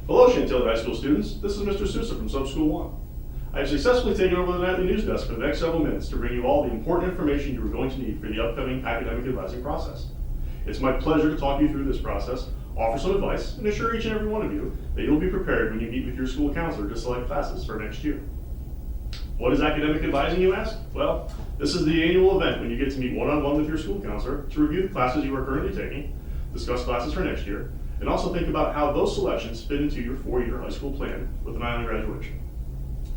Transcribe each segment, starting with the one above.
Hello, Chantilly High School students. This is Mr. Sousa from Sub-School 1. I have successfully taken over the nightly news desk for the next several minutes to bring you all the important information you are going to need for the upcoming academic advising process. It's my pleasure to talk you through this process, offer some advice, and assure each and every one of you that you'll be prepared when you meet with your school counselor to select classes for next year. What is academic advising, you ask? Well, this is the annual event when you get to meet one-on-one with your school counselor to review the classes you are currently taking, discuss classes for next year, and also think about how those selections fit into your four-year high school plan with an eye on graduation.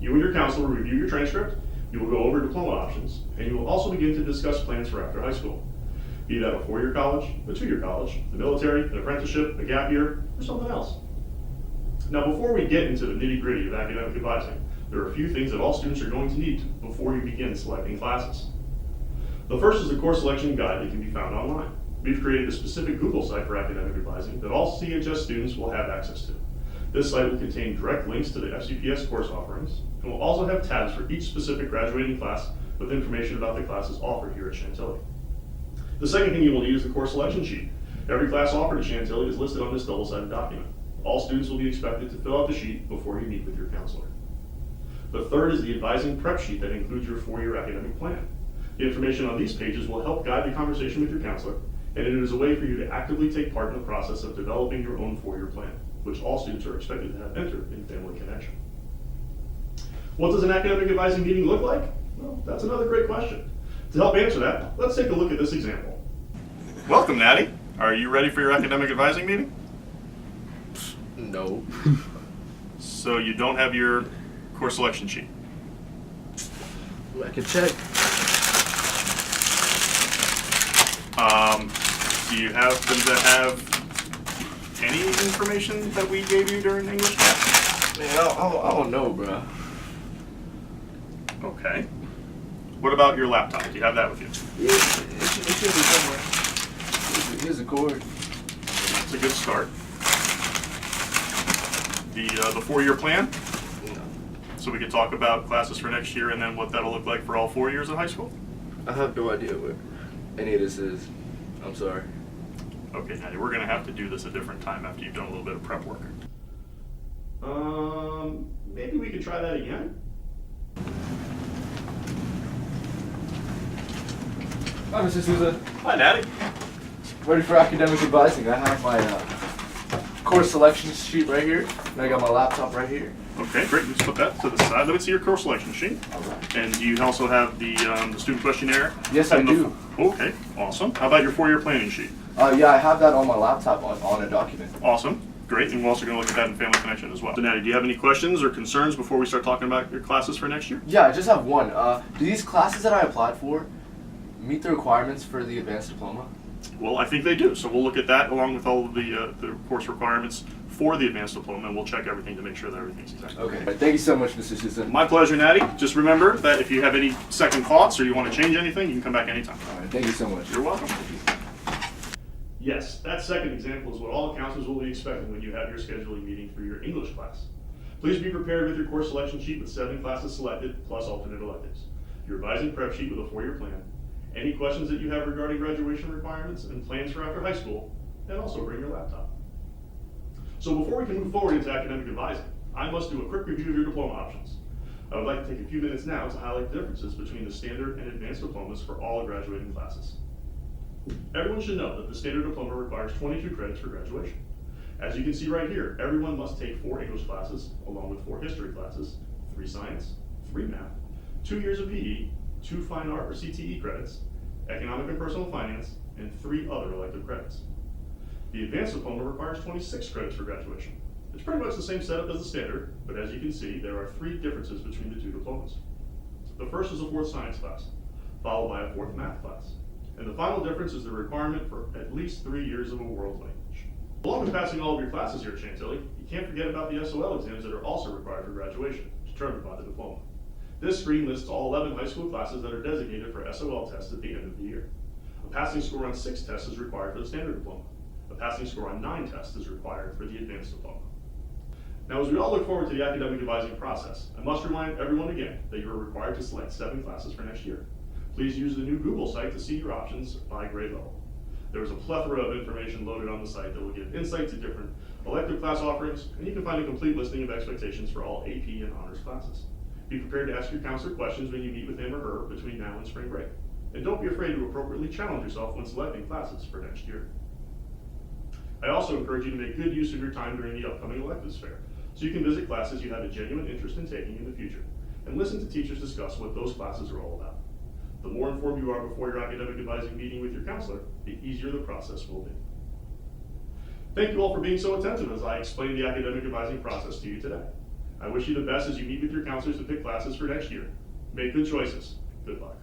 You and your counselor will review your transcript, you will go over diploma options, and you will also begin to discuss plans for after high school. Be that a four-year college, a two-year college, the military, an apprenticeship, a gap year, or something else. Now, before we get into the nitty-gritty of academic advising, there are a few things that all students are going to need before you begin selecting classes. The first is the course selection guide that can be found online. We've created a specific Google site for academic advising that all CHS students will have access to. This site will contain direct links to the FCPS course offerings, and will also have tabs for each specific graduating class with information about the classes offered here at Chantilly. The second thing you will need is the course selection sheet. Every class offered at Chantilly is listed on this double-sided document. All students will be expected to fill out the sheet before you meet with your counselor. The third is the advising prep sheet that includes your four-year academic plan. The information on these pages will help guide the conversation with your counselor, and it is a way for you to actively take part in the process of developing your own four-year plan, which all students are expected to have entered in Family Connection. What does an academic advising meeting look like? Well, that's another great question. To help answer that, let's take a look at this example. Welcome, Natty. Are you ready for your academic advising meeting? No. So you don't have your course selection sheet? I can check. Do you happen to have any information that we gave you during English class? Man, I don't know, bro. Okay. What about your laptop? Do you have that with you? Yeah, it should be somewhere. Here's the cord. That's a good start. The four-year plan? No. So we could talk about classes for next year and then what that'll look like for all 4 years of high school? I have no idea what any of this is. I'm sorry. Okay, Natty, we're gonna have to do this a different time after you've done a little bit of prep work. Maybe we could try that again? Hi, Mr. Sousa. Hi, Natty. Ready for academic advising. I have my course selection sheet right here, and I got my laptop right here. Okay, great. Let's put that to the side. Let me see your course selection sheet. All right. And do you also have the student questionnaire? Yes, I do. Okay, awesome. How about your four-year planning sheet? Yeah, I have that on my laptop on a document. Awesome. Great. And we're also going to look at that in Family Connection as well. So, Natty, do you have any questions or concerns before we start talking about your classes for next year? Yeah, I just have one. Do these classes that I applied for meet the requirements for the advanced diploma? Well, I think they do. So we'll look at that along with all of the course requirements for the advanced diploma, and we'll check everything to make sure that everything's exactly Okay. Thank you so much, Mr. Sousa. My pleasure, Natty. Just remember that if you have any second thoughts or you want to change anything, you can come back anytime. All right, thank you so much. You're welcome. Yes, that second example is what all counselors will be expecting when you have your scheduling meeting for your English class. Please be prepared with your course selection sheet with 7 classes selected, plus alternate electives, your advising prep sheet with a 4-year plan, any questions that you have regarding graduation requirements and plans for after high school, and also bring your laptop. So before we can move forward into academic advising, I must do a quick review of your diploma options. I would like to take a few minutes now to highlight the differences between the standard and advanced diplomas for all graduating classes. Everyone should know that the standard diploma requires 22 credits for graduation. As you can see right here, everyone must take 4 English classes, along with 4 history classes, 3 science, 3 math, 2 years of PE, 2 fine art or CTE credits, economic and personal finance, and 3 other elective credits. The advanced diploma requires 26 credits for graduation. It's pretty much the same setup as the standard, but as you can see, there are 3 differences between the 2 diplomas. The first is a 4th science class, followed by a 4th math class. And the final difference is the requirement for at least 3 years of a world language. Along with passing all of your classes here at Chantilly, you can't forget about the SOL exams that are also required for graduation, determined by the diploma. This screen lists all 11 high school classes that are designated for SOL tests at the end of the year. A passing score on 6 tests is required for the standard diploma. A passing score on 9 tests is required for the advanced diploma. Now, as we all look forward to the academic advising process, I must remind everyone again that you are required to select 7 classes for next year. Please use the new Google site to see your options by grade level. There's a plethora of information loaded on the site that will give insight to different elective class offerings, and you can find a complete listing of expectations for all AP and honors classes. Be prepared to ask your counselor questions when you meet with him or her between now and spring break. And don't be afraid to appropriately challenge yourself when selecting classes for next year. I also encourage you to make good use of your time during the upcoming electives fair, so you can visit classes you have a genuine interest in taking in the future, and listen to teachers discuss what those classes are all about. The more informed you are before your academic advising meeting with your counselor, the easier the process will be. Thank you all for being so attentive as I explain the academic advising process to you today. I wish you the best as you meet with your counselors to pick classes for next year. Make good choices. Good luck.